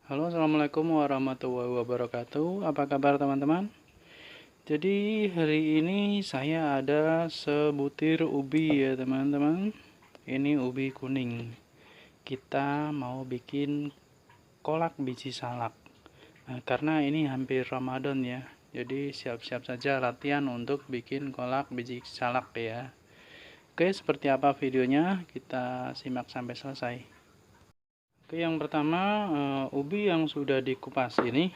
Halo, assalamualaikum warahmatullahi wabarakatuh. Apa kabar teman-teman? Jadi hari ini saya ada sebutir ubi ya teman-teman. Ini ubi kuning. Kita mau bikin kolak biji salak. Nah, karena ini hampir Ramadan ya. Jadi siap-siap saja latihan untuk bikin kolak biji salak ya. Oke, seperti apa videonya? Kita simak sampai selesai. Oke, yang pertama ubi yang sudah dikupas ini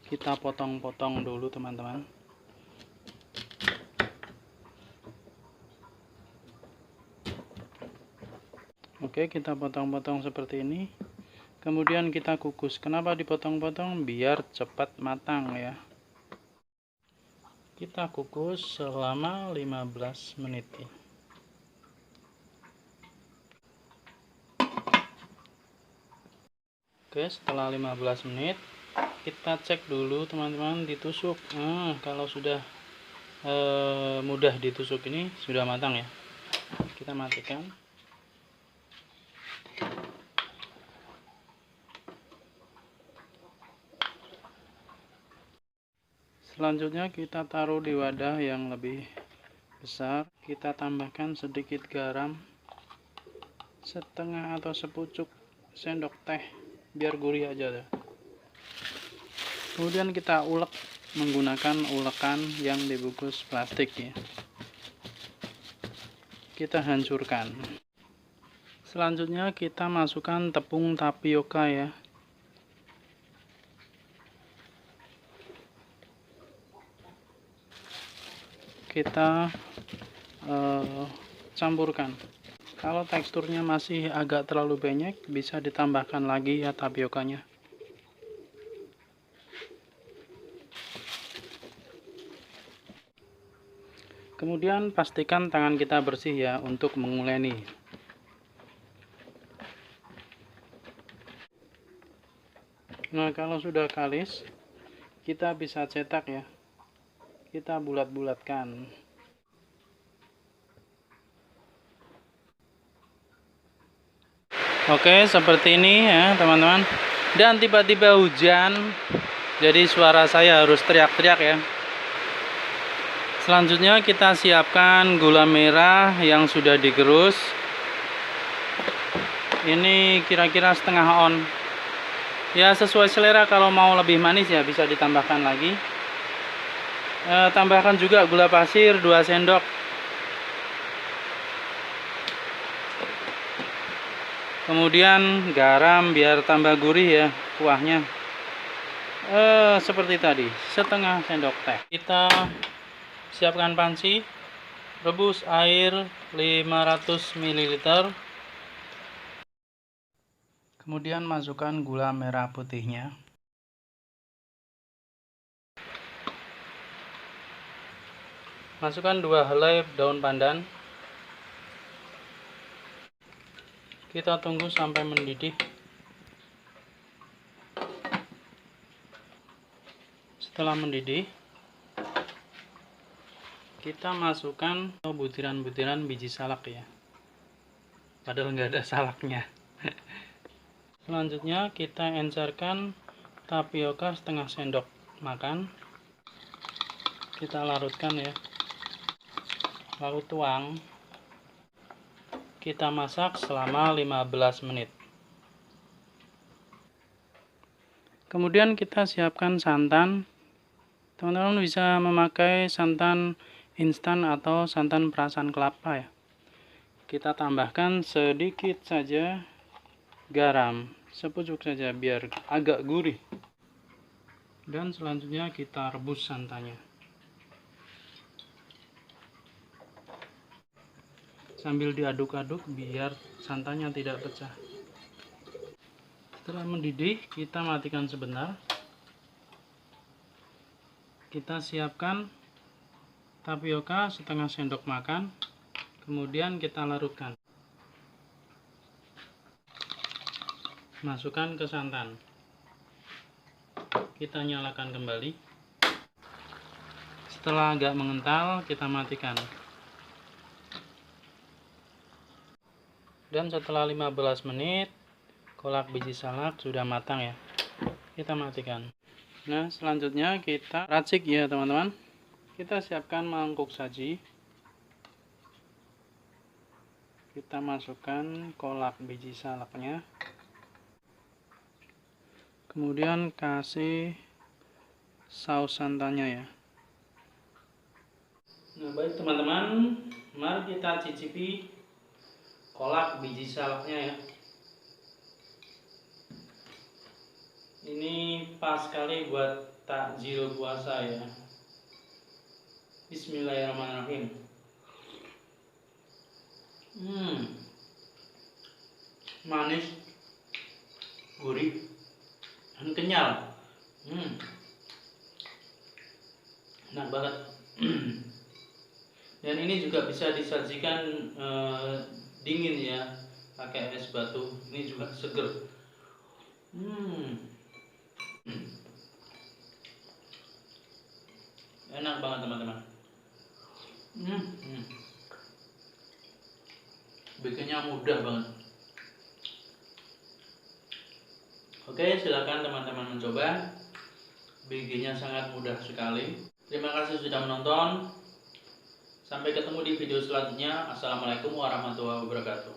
kita potong-potong dulu teman-teman. Oke, kita potong-potong seperti ini. Kemudian kita kukus. Kenapa dipotong-potong? Biar cepat matang ya. Kita kukus selama 15 menit. Oke, setelah 15 menit kita cek dulu teman-teman, ditusuk. Kalau sudah mudah ditusuk ini sudah matang ya. Kita matikan. Selanjutnya kita taruh di wadah yang lebih besar. Kita tambahkan sedikit garam, setengah atau sepucuk sendok teh, biar gurih aja deh. Kemudian kita ulek menggunakan ulekan yang dibungkus plastik ya. Kita hancurkan. Selanjutnya kita masukkan tepung tapioka ya. Kita campurkan. Kalau teksturnya masih agak terlalu banyak, bisa ditambahkan lagi ya tapiokanya. Kemudian pastikan tangan kita bersih ya untuk menguleni. Nah, kalau sudah kalis, kita bisa cetak ya. Kita bulat-bulatkan. Oke, seperti ini ya teman-teman. Dan tiba-tiba hujan, jadi suara saya harus teriak-teriak ya. Selanjutnya kita siapkan gula merah yang sudah digerus. Ini kira-kira setengah on. Ya sesuai selera, kalau mau lebih manis ya bisa ditambahkan lagi. Tambahkan juga gula pasir 2 sendok. Kemudian garam biar tambah gurih ya kuahnya. Seperti tadi, setengah sendok teh. Kita siapkan panci, rebus air 500 ml. Kemudian masukkan gula merah putihnya. Masukkan 2 helai daun pandan. Kita tunggu sampai mendidih. Setelah mendidih, kita masukkan butiran-butiran biji salak ya. Padahal nggak ada salaknya. Selanjutnya kita encerkan tapioka setengah sendok makan. Kita larutkan ya. Lalu tuang. Kita masak selama 15 menit. Kemudian kita siapkan santan. Teman-teman bisa memakai santan instan atau santan perasan kelapa ya. Kita tambahkan sedikit saja garam, sepucuk saja biar agak gurih. Dan selanjutnya kita rebus santannya. Sambil diaduk-aduk biar santannya tidak pecah. Setelah mendidih, kita matikan sebentar. Kita siapkan tapioka setengah sendok makan. Kemudian kita larutkan. Masukkan ke santan. Kita nyalakan kembali. Setelah agak mengental, kita matikan. Dan setelah 15 menit kolak biji salak sudah matang ya. kita matikan. Nah, selanjutnya kita racik ya teman-teman. Kita siapkan mangkuk saji. Kita masukkan kolak biji salaknya. Kemudian kasih saus santannya ya. Nah, baik teman-teman, mari kita cicipi kolak biji salaknya ya. Ini pas sekali buat takjil puasa ya. Bismillahirrahmanirrahim. Manis, gurih, dan kenyal. Enak banget. Dan ini juga bisa disajikan dingin ya, pakai es batu. Ini juga seger. Enak banget teman-teman. Bikinnya mudah banget. Oke, silakan teman-teman mencoba. Bikinnya sangat mudah sekali. Terima kasih sudah menonton. Sampai ketemu di video selanjutnya. Assalamualaikum warahmatullahi wabarakatuh.